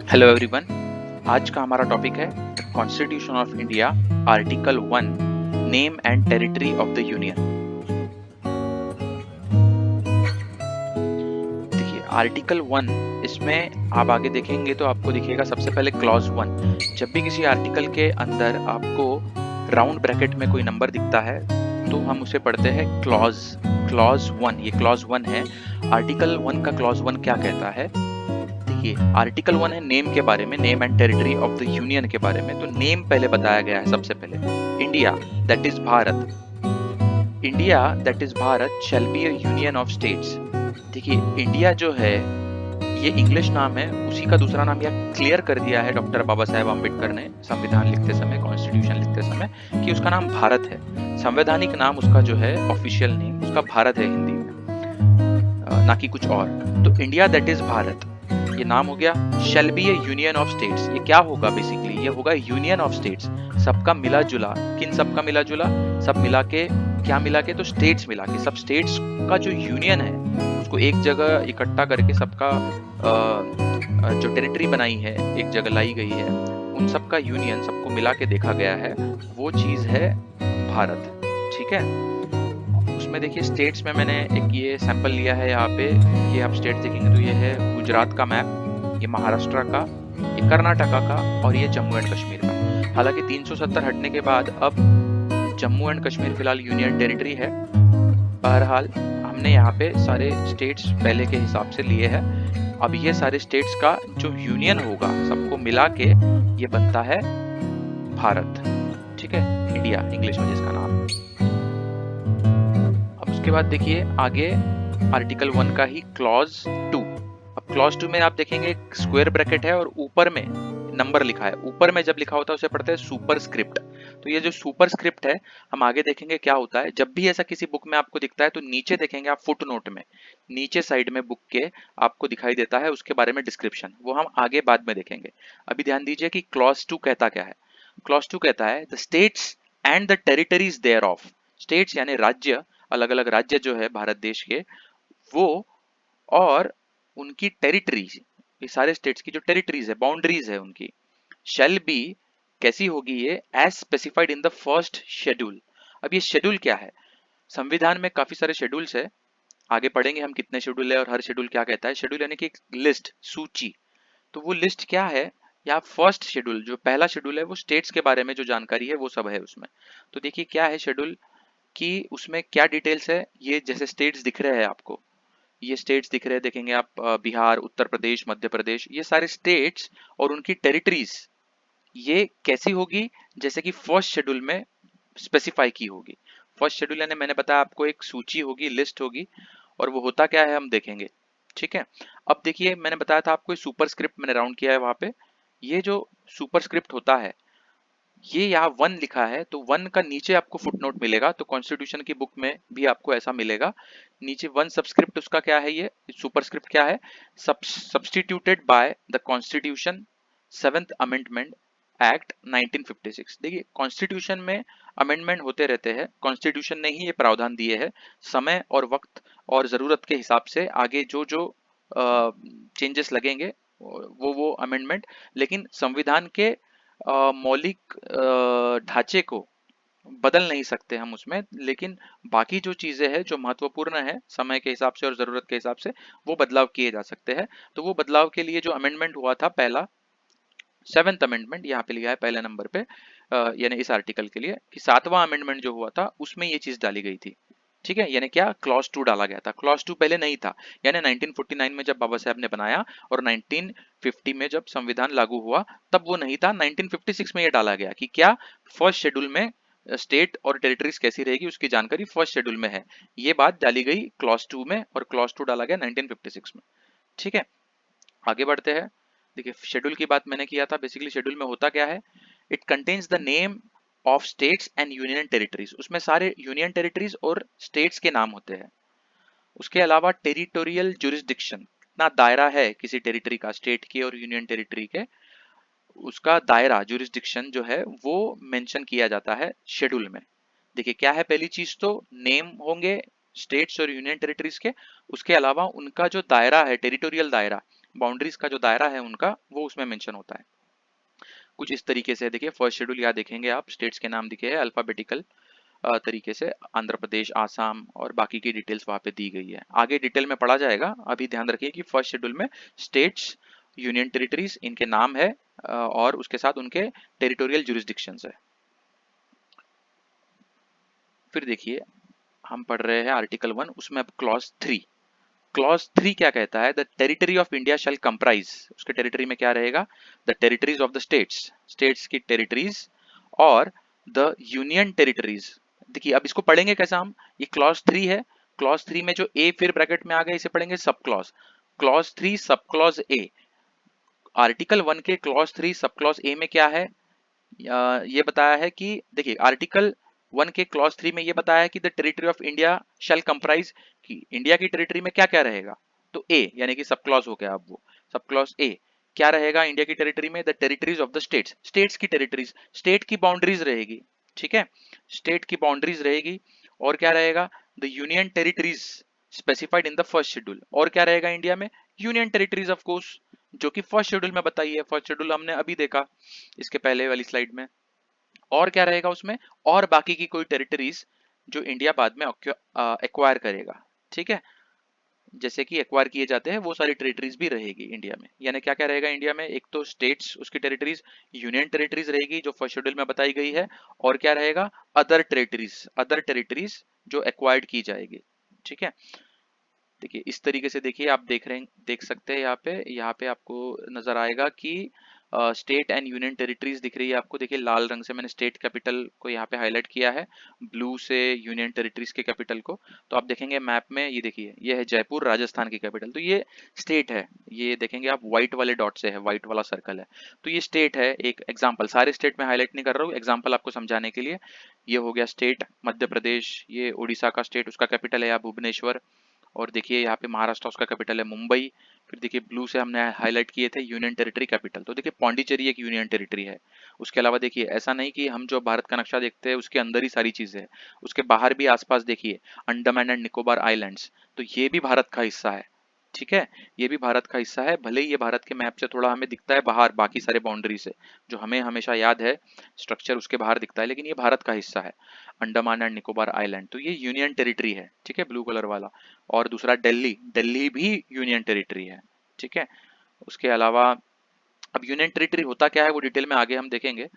Hello everyone. आज का हमारा टॉपिक है constitution of India, article 1, name and territory of the union. देखिए आर्टिकल 1, इसमें आप आगे देखेंगे तो आपको दिखेगा सबसे पहले क्लॉज 1। जब भी किसी आर्टिकल के अंदर आपको राउंड ब्रैकेट में कोई नंबर दिखता है तो हम उसे पढ़ते हैं क्लॉज क्लॉज 1। ये क्लॉज 1 है। आर्टिकल 1 का क्लॉज 1 क्या कहता है? देखिए आर्टिकल 1 है नेम के बारे में, name and territory of the union के बारे में। तो नेम पहले बताया गया है सबसे पहले, India that is Bharat. India that is Bharat shall be a union of states. देखिए इंडिया जो है ये इंग्लिश नाम है, उसी का दूसरा नाम यह क्लियर कर दिया है डॉक्टर बाबा साहेब अम्बेडकर ने संविधान लिखते समय, कॉन्स्टिट्यूशन लिखते समय, कि उसका नाम भारत है। संवैधानिक नाम उसका जो है, ऑफिशियल नेम उसका भारत है हिंदी में, ना कि कुछ और। तो इंडिया दैट इज भारत ये नाम हो गया। Shall be A union of states, ये क्या होगा? बेसिकली ये होगा यूनियन ऑफ स्टेट्स, सबका मिला जुला। किन सबका मिला जुला? सब मिला के, क्या मिला के? तो स्टेट्स मिला के, सब स्टेट्स का जो यूनियन है उसको एक जगह इकट्ठा करके सबका जो टेरिटरी बनाई है, एक जगह लाई गई है, उन सबका यूनियन, सबको मिला के देखा गया है, वो चीज है भारत। ठीक है। उसमें देखिए स्टेट्स में मैंने एक ये सैंपल लिया है यहाँ पे। ये आप स्टेट देखेंगे तो ये है गुजरात का मैप, ये महाराष्ट्र का, ये कर्नाटका का, और ये जम्मू एंड कश्मीर का। हालांकि 370 हटने के बाद अब जम्मू एंड कश्मीर फिलहाल यूनियन टेरिटरी है। बहरहाल हमने यहाँ पे सारे स्टेट्स पहले के हिसाब से लिए हैं। अब ये सारे स्टेट्स का जो यूनियन होगा सबको मिला के ये बनता है भारत। ठीक है, इंडिया इंग्लिश में जिसका नाम। अब उसके बाद देखिए आगे आर्टिकल 1 का ही क्लॉज 2। अब क्लॉज 2 में आप देखेंगे एक स्क्वायर ब्रैकेट है और ऊपर में नंबर लिखा है। ऊपर में जब लिखा होता है उसे पढ़ते हैं सुपर स्क्रिप्ट। तो ये जो सुपर स्क्रिप्ट है हम आगे देखेंगे क्या होता है। जब भी ऐसा किसी बुक में आपको दिखता है तो नीचे देखेंगे आप फुट नोट में, नीचे साइड में बुक के आपको दिखाई देता है उसके बारे में डिस्क्रिप्शन, वो हम आगे बाद में देखेंगे। अभी ध्यान दीजिए कि क्लॉज 2 कहता क्या है। क्लॉज 2 कहता है the states and the territories thereof. States यानी राज्य, अलग अलग राज्य जो है भारत देश के, वो और उनकी टेरिटरीज, ये सारे स्टेट्स की जो टेरिटरीज है, बाउंड्रीज है उनकी, शैल बी, कैसी होगी ये? As specified in the first schedule. अब ये शेड्यूल क्या है? संविधान में काफी सारे शेड्यूल्स है, आगे पढ़ेंगे हम कितने शेड्यूल है और हर शेड्यूल क्या कहता है। शेड्यूल यानी कि एक लिस्ट, सूची। तो वो लिस्ट क्या है? या फर्स्ट शेड्यूल, जो पहला शेड्यूल है, वो स्टेट्स के बारे में जो जानकारी है वो सब है उसमें। तो देखिए क्या है शेड्यूल, कि उसमें क्या डिटेल्स है। ये जैसे स्टेट्स दिख रहे हैं आपको, ये स्टेट्स दिख रहे हैं, देखेंगे आप, बिहार, उत्तर प्रदेश, मध्य प्रदेश, ये सारे स्टेट्स और उनकी टेरिटरीज ये कैसी होगी? जैसे कि फर्स्ट शेड्यूल में स्पेसिफाई की होगी। फर्स्ट शेड्यूल यानी मैंने बताया आपको एक सूची होगी, लिस्ट होगी, और वो होता क्या है हम देखेंगे। ठीक है। अब देखिए मैंने बताया था आपको सुपर स्क्रिप्ट मैंने राउंड किया है वहां पे। ये जो सुपर स्क्रिप्ट होता है, ये यहाँ 1 लिखा है तो 1 का नीचे आपको फुटनोट मिलेगा। तो कॉन्स्टिट्यूशन की बुक में भी आपको ऐसा मिलेगा, नीचे 1 सबस्क्रिप्ट उसका क्या है, ये सुपरस्क्रिप्ट क्या है? Substituted by the constitution 7th amendment act 1956। देखिए कॉन्स्टिट्यूशन में अमेंडमेंट होते रहते हैं, कॉन्स्टिट्यूशन ने ही ये प्रावधान दिए हैं। समय और वक्त और जरूरत के हिसाब से आगे जो जो चेंजेस लगेंगे वो अमेंडमेंट, लेकिन संविधान के मौलिक ढांचे को बदल नहीं सकते हम उसमें। लेकिन बाकी जो चीजें हैं जो महत्वपूर्ण है समय के हिसाब से और जरूरत के हिसाब से, वो बदलाव किए जा सकते हैं। तो वो बदलाव के लिए जो अमेंडमेंट हुआ था पहला, 7th अमेंडमेंट यहाँ पे लिया है पहले नंबर पे, यानी इस आर्टिकल के लिए, कि 7वां अमेंडमेंट जो हुआ था उसमें ये चीज डाली गई थी। ठीक है, यानी क्या? क्लॉज 2 डाला गया था। क्लॉज 2 पहले नहीं था, यानी 1949 में जब बाबा साहब ने बनाया और 1950 में जब संविधान लागू हुआ तब वो नहीं था। 1956 में ये डाला गया कि क्या, फर्स्ट शेड्यूल में स्टेट और टेरिटरीज कैसी रहेगी उसकी जानकारी फर्स्ट शेड्यूल में है। ये बात डाली गई क्लॉज 2 में और क्लॉज 2 डाला गया 1956 में। ठीक है, आगे बढ़ते हैं। देखिए शेड्यूल की बात मैंने किया था, बेसिकली शेड्यूल में होता क्या है? It contains the name of states and union territories. उसमें सारे यूनियन टेरिटरीज और स्टेट्स के नाम होते हैं। उसके अलावा टेरिटोरियल जुरिस्डिक्शन, ना दायरा है किसी टेरिटरी का, स्टेट के और यूनियन टेरिटरी के, उसका दायरा जुरिस्डिक्शन जो है वो मेंशन किया जाता है शेड्यूल में। देखिए क्या है, पहली चीज तो नेम होंगे स्टेट्स और यूनियन टेरिटरीज के। उसके अलावा उनका जो दायरा है, टेरिटोरियल दायरा, बाउंड्रीज का जो दायरा है उनका वो उसमें मेंशन होता है। कुछ इस तरीके से देखिए, फर्स्ट शेड्यूल यहाँ देखेंगे आप, स्टेट्स के नाम दिखे हैं अल्फाबेटिकल तरीके से, आंध्र प्रदेश, आसाम और बाकी की डिटेल्स वहाँ पे दी गई है। आगे डिटेल में पढ़ा जाएगा, अभी ध्यान रखिए कि फर्स्ट शेड्यूल में स्टेट्स, यूनियन टेरिटरीज, इनके नाम है और उसके साथ उनके टेरिटोरियल जुरिस्डिक्शंस है। फिर देखिए हम पढ़ रहे हैं आर्टिकल 1, उसमें अब क्लॉज 3। क्लॉज 3 क्या कहता है? The territory of India shall comprise, उसके टेरिटरी में क्या रहेगा? The territories of the states, states की टेरिटरीज, और द यूनियन टेरिटरीज। देखिए अब इसको पढ़ेंगे कैसा हम, ये क्लॉज 3 है, क्लॉज 3 में जो ए फिर ब्रैकेट में आ गया इसे पढ़ेंगे sub clause, clause 3 sub clause A. Article 1 के क्लॉज 3 सब क्लॉज ए में क्या है? ये बताया है कि देखिए आर्टिकल 1 के क्लॉज 3 में ये बताया है कि the territory of India shall comprise, कि इंडिया की टेरिटरी में क्या क्या रहेगा? तो ए यानी कि सब क्लॉज हो गया, अब वो सब क्लॉज ए क्या रहेगा इंडिया की टेरिटरी में? The territories of the states, states की टेरिटरीज, स्टेट की बाउंड्रीज रहेगी, ठीक है, स्टेट की बाउंड्रीज रहेगी। और क्या रहेगा? The union territories specified in the first schedule. और क्या रहेगा इंडिया में? यूनियन टेरिटरीज ऑफ कोर्स, जो कि फर्स्ट शेड्यूल में बताई है, फर्स्ट शेड्यूल हमने अभी देखा इसके पहले वाली स्लाइड में। और क्या रहेगा उसमें? और बाकी की कोई टेरिटरीज जो इंडिया बाद में एक्वायर करेगा, ठीक है, जैसे कि एक्वायर किए जाते हैं वो सारी टेरिटरीज भी रहेगी इंडिया में। यानी क्या क्या रहेगा इंडिया में? एक तो स्टेट्स, उसकी टेरिटरीज, यूनियन टेरिटरीज रहेगी जो फर्स्ट शेड्यूल में बताई गई है, और क्या रहेगा? अदर टेरिटरीज, अदर टेरिटरीज जो एक्वायर्ड की जाएगी, ठीक है। देखिए इस तरीके से, देखिए आप देख सकते हैं यहाँ पे आपको नजर आएगा कि स्टेट एंड यूनियन टेरिटरीज दिख रही है आपको। देखिए लाल रंग से मैंने स्टेट कैपिटल को यहाँ पे हाईलाइट किया है, ब्लू से यूनियन टेरिटरीज के कैपिटल को। तो आप देखेंगे मैप में, ये देखिए ये है जयपुर, राजस्थान की कैपिटल, तो ये स्टेट है। ये देखेंगे आप व्हाइट वाले डॉट से है, व्हाइट वाला सर्कल है, तो ये स्टेट है। एक एग्जाम्पल, सारे स्टेट में हाईलाइट नहीं कर रहा हूँ, एग्जाम्पल आपको समझाने के लिए। ये हो गया स्टेट मध्य प्रदेश, ये उड़ीसा का स्टेट, उसका कैपिटल है यहाँ भुवनेश्वर। और देखिए यहाँ पे महाराष्ट्र, उसका कैपिटल है मुंबई। फिर देखिए ब्लू से हमने हाईलाइट किए थे यूनियन टेरिटरी कैपिटल, तो देखिए पौंडीचेरी एक यूनियन टेरिटरी है। उसके अलावा देखिए ऐसा नहीं कि हम जो भारत का नक्शा देखते हैं उसके अंदर ही सारी चीजें हैं, उसके बाहर भी आसपास देखिए अंडमान एंड निकोबार आइलैंड्स, तो ये भी भारत का हिस्सा है, ठीक है, ये भी भारत का हिस्सा है। भले ही ये भारत के मैप से थोड़ा हमें दिखता है बाहर बाकी सारे बाउंड्री से, जो हमें हमेशा याद है स्ट्रक्चर उसके बाहर दिखता है, लेकिन ये भारत का हिस्सा है, अंडमान एंड निकोबार आइलैंड, तो ये यूनियन टेरिटरी है, ठीक है, ब्लू कलर वाला। और दूसरा दिल्ली, दिल्ली भी यूनियन टेरिटरी है, ठीक है। उसके अलावा अब यूनियन टेरिटरी होता क्या है वो डिटेल में आगे हम देखेंगे।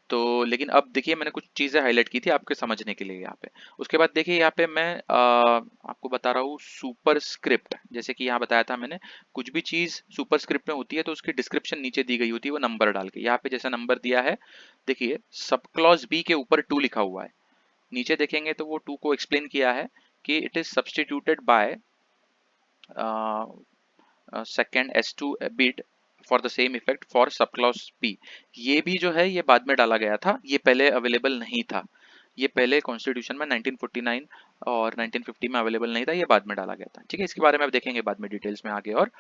तो लेकिन अब देखिए मैंने कुछ चीजें हाईलाइट की थी आपके समझने के लिए यहाँ पे। उसके बाद देखिए यहाँ पे मैं आपको बता रहा हूँ सुपर स्क्रिप्ट, जैसे कि यहाँ बताया था मैंने, कुछ भी चीज सुपर स्क्रिप्ट में होती है तो उसकी डिस्क्रिप्शन नीचे दी गई होती है वो नंबर डाल के। यहाँ पे जैसा नंबर दिया है, देखिए सब क्लॉज बी के ऊपर 2 लिखा हुआ है, नीचे देखेंगे तो वो 2 को एक्सप्लेन किया है कि it is substituted by second S2 bit for the same effect for sub clause P. ये भी जो है ये बाद में डाला गया था, ये पहले अवेलेबल नहीं था, ये पहले कॉन्स्टिट्यूशन में 1949 और 1950 में अवेलेबल नहीं था, ये बाद में डाला गया था, ठीक है। इसके बारे में अब देखेंगे बाद में डिटेल्स में आगे। और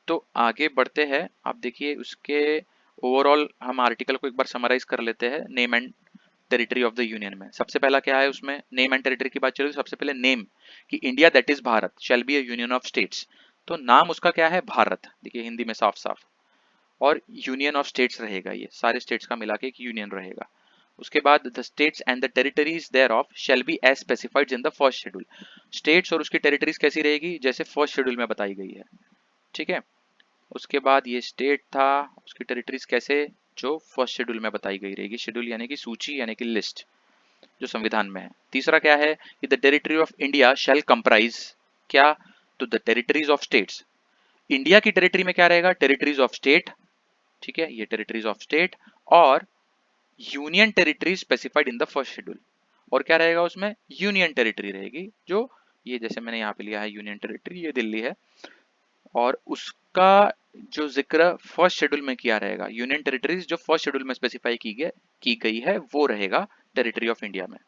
तो आगे बढ़ते हैं, आप देखिए उसके ओवरऑल हम आर्टिकल को एक बार समराइज कर लेते हैं। Name and territory of the union में सबसे पहला क्या है, उसमें नेम एंड टेरिटरी की बात चल रही है, सबसे पहले नेम, कि India that is Bharat shall be a union of states, तो नाम उसका क्या है? भारत, देखिए हिंदी में साफ साफ। और यूनियन ऑफ स्टेट्स रहेगा, ये सारे स्टेट्स का मिला के एक यूनियन रहेगा। उसके बाद the states and the territories thereof shall be as specified in the first schedule, states और उसकी टेरिटरीज कैसी रहेगी? जैसे फर्स्ट शेड्यूल में बताई गई है, ठीक है। उसके बाद ये स्टेट था, उसकी टेरिटरीज कैसे? जो फर्स्ट शेड्यूल में बताई गई रहेगी, शेड्यूल यानी कि सूची यानी कि लिस्ट जो संविधान में है। तीसरा क्या है कि the territory of India shall comprise क्या? तो the territories of states, India की टेरिटरी में क्या रहेगा? टेरिटरीज ऑफ स्टेट, ठीक है, ये टेरिटरीज ऑफ स्टेट और union territory specified in the first schedule. और क्या रहेगा उसमें? यूनियन टेरिटरी रहेगी, जो ये जैसे मैंने यहाँ पे लिया है यूनियन टेरिटरी, ये दिल्ली है, और उसका जो जिक्र फर्स्ट शेड्यूल में किया रहेगा, यूनियन टेरिटरीज जो फर्स्ट शेड्यूल में स्पेसिफाई की गई है वो रहेगा टेरिटरी ऑफ इंडिया में।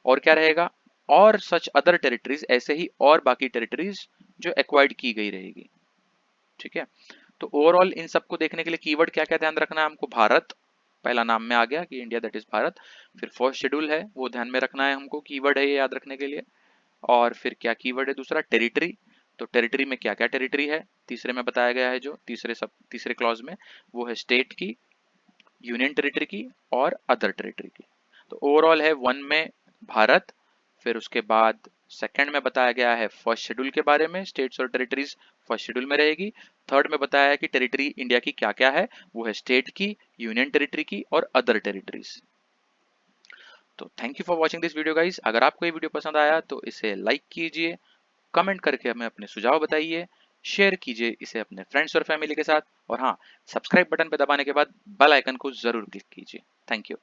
और क्या रहेगा? और सच अदर टेरिटरीज, ऐसे ही और बाकी टेरिटरीज जो एक्वायर्ड की गई रहेगी, ठीक है। तो ओवरऑल इन सबको देखने के लिए कीवर्ड क्या क्या ध्यान रखना है हमको? भारत पहला नाम में आ गया कि इंडिया दैट इज भारत, फिर फर्स्ट शेड्यूल है वो ध्यान में रखना है हमको, कीवर्ड है ये याद रखने के लिए। और फिर क्या कीवर्ड है दूसरा? टेरिटरी, तो टेरिटरी में क्या क्या टेरिटरी है तीसरे में बताया गया है, जो तीसरे क्लॉज में, वो है स्टेट की, यूनियन टेरिटरी की और अदर टेरिटरी की। तो ओवरऑल है 1 में भारत, फिर उसके बाद सेकंड में बताया गया है फर्स्ट शेड्यूल के बारे में, स्टेट्स और टेरिटरीज फर्स्ट शेड्यूल में रहेगी। थर्ड में बताया है कि टेरिटरी इंडिया की क्या क्या है, वो है स्टेट की, यूनियन टेरिटरी की और अदर टेरिटरीज। तो thank you for watching this video guys. अगर आपको ये वीडियो पसंद आया तो इसे लाइक कीजिए, कमेंट करके हमें अपने सुझाव बताइए, शेयर कीजिए इसे अपने फ्रेंड्स और फैमिली के साथ, और हाँ, सब्सक्राइब बटन पर दबाने के बाद बेल आइकन को जरूर क्लिक कीजिए। Thank you.